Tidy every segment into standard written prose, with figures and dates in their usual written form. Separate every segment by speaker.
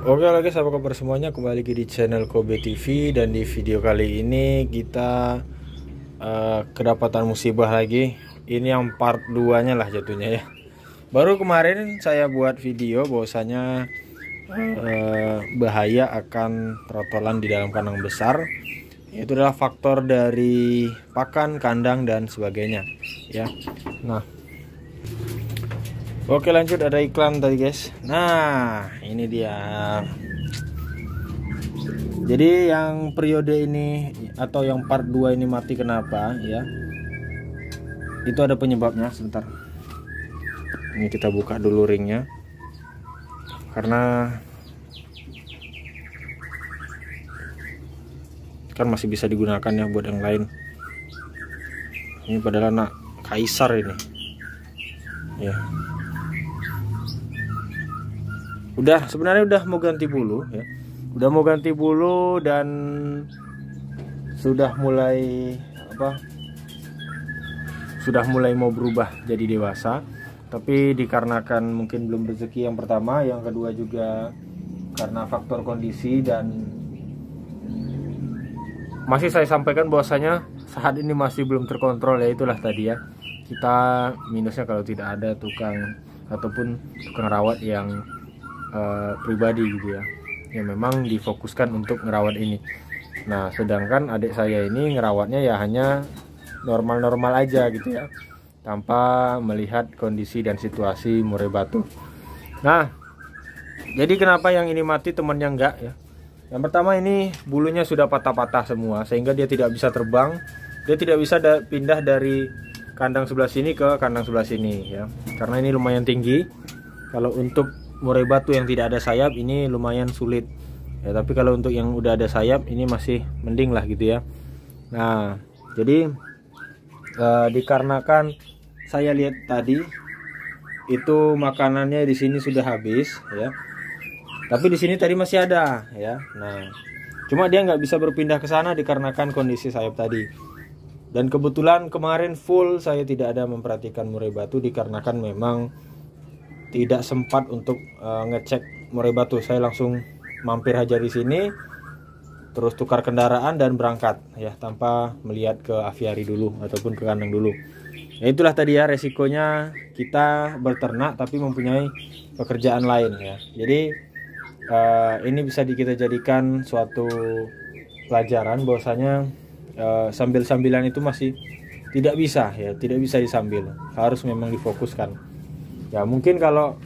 Speaker 1: Oke lagi sahabat kabar semuanya, kembali lagi di channel Kobe TV. Dan di video kali ini kita kedapatan musibah lagi. Ini yang part 2 nya lah jatuhnya ya. Baru kemarin saya buat video bahwasanya bahaya akan trotolan di dalam kandang besar. Itu adalah faktor dari pakan, kandang dan sebagainya ya. Nah, oke lanjut, ada iklan tadi guys. Nah ini dia. Jadi yang periode ini atau yang part 2 ini mati kenapa ya, itu ada penyebabnya. Sebentar, ini kita buka dulu ringnya karena kan masih bisa digunakan ya buat yang lain. Ini padahal anak kaisar ini ya. Sebenarnya udah mau ganti bulu ya. Udah mau ganti bulu dan sudah mulai Sudah mulai mau berubah jadi dewasa. Tapi dikarenakan mungkin belum rezeki yang pertama, yang kedua juga karena faktor kondisi, dan masih saya sampaikan bahwasanya saat ini masih belum terkontrol ya. Itulah tadi ya, kita minusnya kalau tidak ada tukang ataupun tukang rawat yang pribadi gitu ya, yang memang difokuskan untuk ngerawat ini. Nah sedangkan adik saya ini ngerawatnya ya hanya normal-normal aja gitu ya, tanpa melihat kondisi dan situasi murai batu. Nah jadi kenapa yang ini mati temannya enggak ya? Yang pertama, ini bulunya sudah patah-patah semua sehingga dia tidak bisa terbang. Dia tidak bisa pindah dari kandang sebelah sini ke kandang sebelah sini ya, karena ini lumayan tinggi. Kalau untuk murai batu yang tidak ada sayap ini lumayan sulit ya, tapi kalau untuk yang udah ada sayap ini masih mending lah gitu ya. Nah jadi dikarenakan saya lihat tadi itu makanannya di sini sudah habis ya, tapi di sini tadi masih ada ya. Nah cuma dia nggak bisa berpindah ke sana dikarenakan kondisi sayap tadi. Dan kebetulan kemarin full saya tidak ada memperhatikan murai batu dikarenakan memang tidak sempat untuk ngecek murai batu. Saya langsung mampir aja di sini, terus tukar kendaraan dan berangkat ya, tanpa melihat ke aviari dulu ataupun ke kandang dulu. Ya itulah tadi ya resikonya kita berternak tapi mempunyai pekerjaan lain ya. Jadi ini bisa kita jadikan suatu pelajaran bahwasanya sambil-sambilan itu masih tidak bisa ya, tidak bisa disambil, harus memang difokuskan. Ya mungkin kalau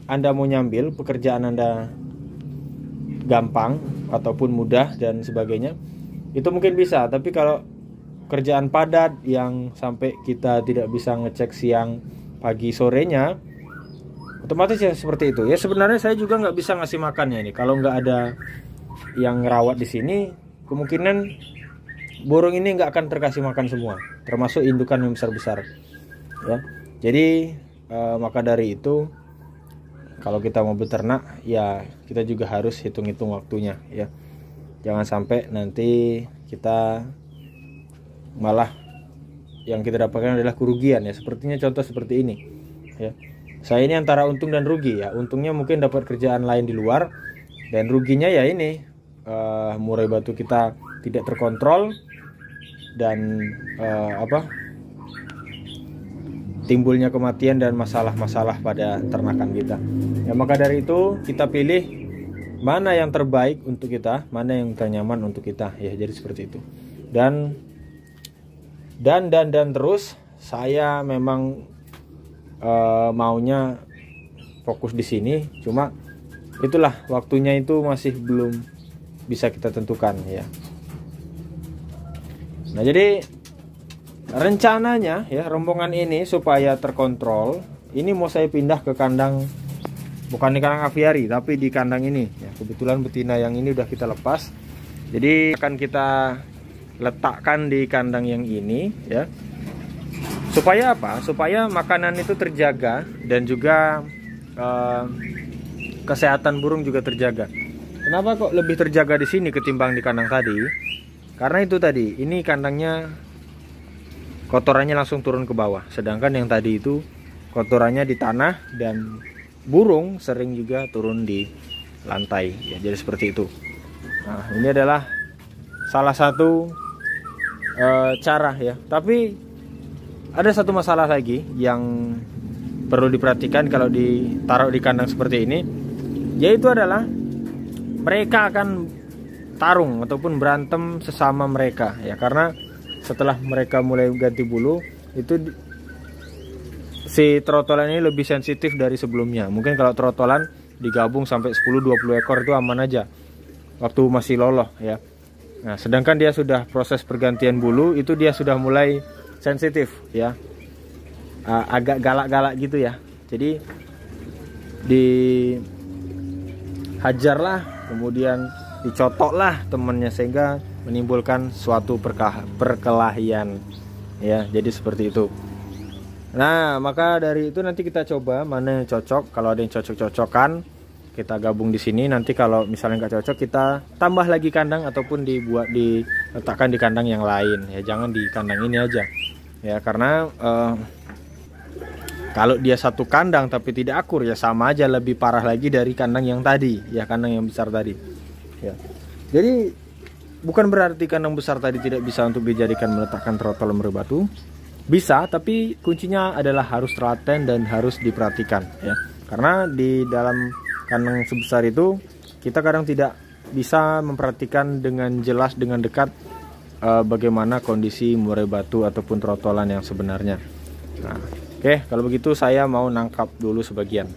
Speaker 1: Anda mau nyambil pekerjaan Anda gampang ataupun mudah dan sebagainya, itu mungkin bisa. Tapi kalau kerjaan padat yang sampai kita tidak bisa ngecek siang, pagi, sorenya, otomatis ya seperti itu. Ya sebenarnya saya juga nggak bisa ngasih makannya ini. Kalau nggak ada yang ngerawat di sini, kemungkinan burung ini nggak akan terkasih makan semua, termasuk indukan yang besar-besar. Ya, jadi maka dari itu kalau kita mau beternak ya kita juga harus hitung-hitung waktunya ya. Jangan sampai nanti kita malah yang kita dapatkan adalah kerugian ya. Sepertinya contoh seperti ini ya. Saya ini antara untung dan rugi ya. Untungnya mungkin dapat kerjaan lain di luar, dan ruginya ya ini murai batu kita tidak terkontrol dan timbulnya kematian dan masalah-masalah pada ternakan kita ya. Maka dari itu kita pilih mana yang terbaik untuk kita, mana yang ternyaman untuk kita ya. Jadi seperti itu. Dan terus saya memang maunya fokus di sini, cuma itulah waktunya itu masih belum bisa kita tentukan ya. Nah jadi rencananya ya, rombongan ini supaya terkontrol, ini mau saya pindah ke kandang, bukan di kandang aviari tapi di kandang ini ya. Kebetulan betina yang ini udah kita lepas, jadi akan kita letakkan di kandang yang ini ya. Supaya apa? Supaya makanan itu terjaga dan juga kesehatan burung juga terjaga. Kenapa kok lebih terjaga di sini ketimbang di kandang tadi? Karena itu tadi, ini kandangnya kotorannya langsung turun ke bawah, sedangkan yang tadi itu kotorannya di tanah, dan burung sering juga turun di lantai ya. Jadi seperti itu. Nah, ini adalah salah satu cara ya. Tapi ada satu masalah lagi yang perlu diperhatikan kalau ditaruh di kandang seperti ini, yaitu adalah mereka akan tarung ataupun berantem sesama mereka ya. Karena setelah mereka mulai ganti bulu itu si trotolan ini lebih sensitif dari sebelumnya. Mungkin kalau trotolan digabung sampai 10-20 ekor itu aman aja waktu masih loloh ya. Nah, sedangkan dia sudah proses pergantian bulu, itu dia sudah mulai sensitif ya, agak galak-galak gitu ya. Jadi dihajarlah, kemudian dicotoklah temennya sehingga menimbulkan suatu perkelahian ya. Jadi seperti itu. Nah, maka dari itu nanti kita coba mana yang cocok. Kalau ada yang cocok-cocokan, kita gabung di sini. Nanti kalau misalnya nggak cocok, kita tambah lagi kandang ataupun diletakkan di kandang yang lain ya. Jangan di kandang ini aja ya, karena kalau dia satu kandang tapi tidak akur ya sama aja, lebih parah lagi dari kandang yang tadi ya, kandang yang besar tadi ya. Jadi bukan berarti kandang besar tadi tidak bisa untuk dijadikan meletakkan trotol merebatu. Bisa, tapi kuncinya adalah harus telaten dan harus diperhatikan ya. Karena di dalam kandang sebesar itu kita kadang tidak bisa memperhatikan dengan jelas, dengan dekat bagaimana kondisi murai batu ataupun trotolan yang sebenarnya. Nah, oke, kalau begitu saya mau nangkap dulu sebagian.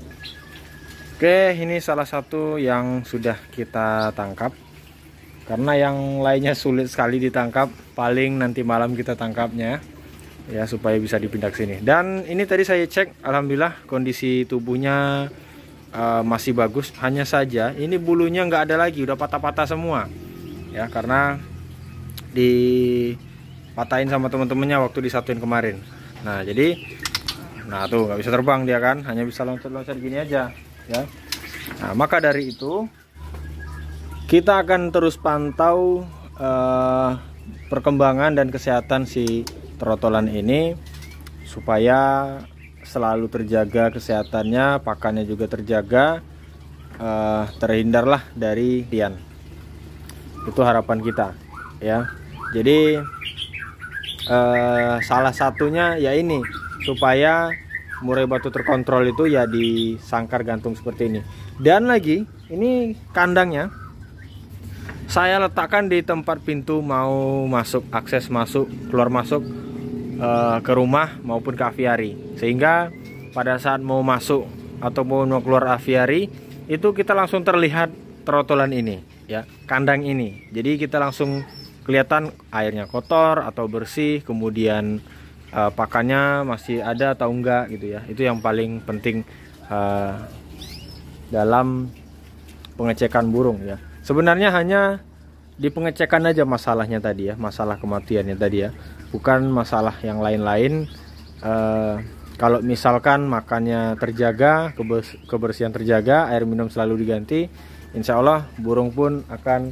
Speaker 1: Oke, ini salah satu yang sudah kita tangkap. Karena yang lainnya sulit sekali ditangkap, paling nanti malam kita tangkapnya ya, supaya bisa dipindah ke sini. Dan ini tadi saya cek, alhamdulillah kondisi tubuhnya masih bagus. Hanya saja ini bulunya nggak ada lagi, udah patah-patah semua ya, karena dipatahin sama teman-temannya waktu disatuin kemarin. Nah, jadi tuh nggak bisa terbang dia kan, hanya bisa loncat-loncat gini aja ya. Nah, maka dari itu kita akan terus pantau perkembangan dan kesehatan si trotolan ini supaya selalu terjaga kesehatannya, pakannya juga terjaga, terhindarlah dari lian. Itu harapan kita ya. Jadi salah satunya ya ini, supaya murai batu terkontrol itu ya di sangkar gantung seperti ini. Dan lagi ini kandangnya saya letakkan di tempat pintu mau masuk, akses masuk, keluar masuk ke rumah maupun ke aviari, sehingga pada saat mau masuk atau mau keluar aviari itu kita langsung terlihat trotolan ini ya, kandang ini. Jadi kita langsung kelihatan airnya kotor atau bersih, kemudian pakannya masih ada atau enggak gitu ya. Itu yang paling penting dalam pengecekan burung ya. Sebenarnya hanya di pengecekan aja masalahnya tadi ya, masalah kematiannya tadi ya, bukan masalah yang lain-lain. Kalau misalkan makannya terjaga, kebersihan terjaga, air minum selalu diganti, insya Allah burung pun akan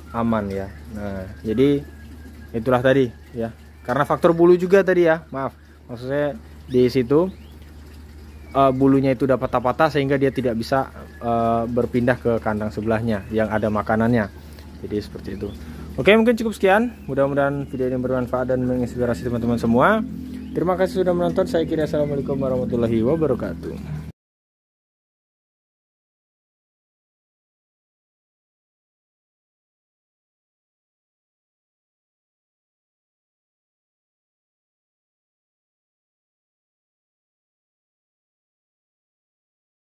Speaker 1: aman ya. Nah, jadi itulah tadi ya, karena faktor bulu juga tadi ya, maaf, maksud saya di situ bulunya itu dapat patah-patah sehingga dia tidak bisa berpindah ke kandang sebelahnya yang ada makanannya. Jadi seperti itu. Oke, mungkin cukup sekian. Mudah-mudahan video ini bermanfaat dan menginspirasi teman-teman semua. Terima kasih sudah menonton. Saya kira assalamualaikum warahmatullahi wabarakatuh.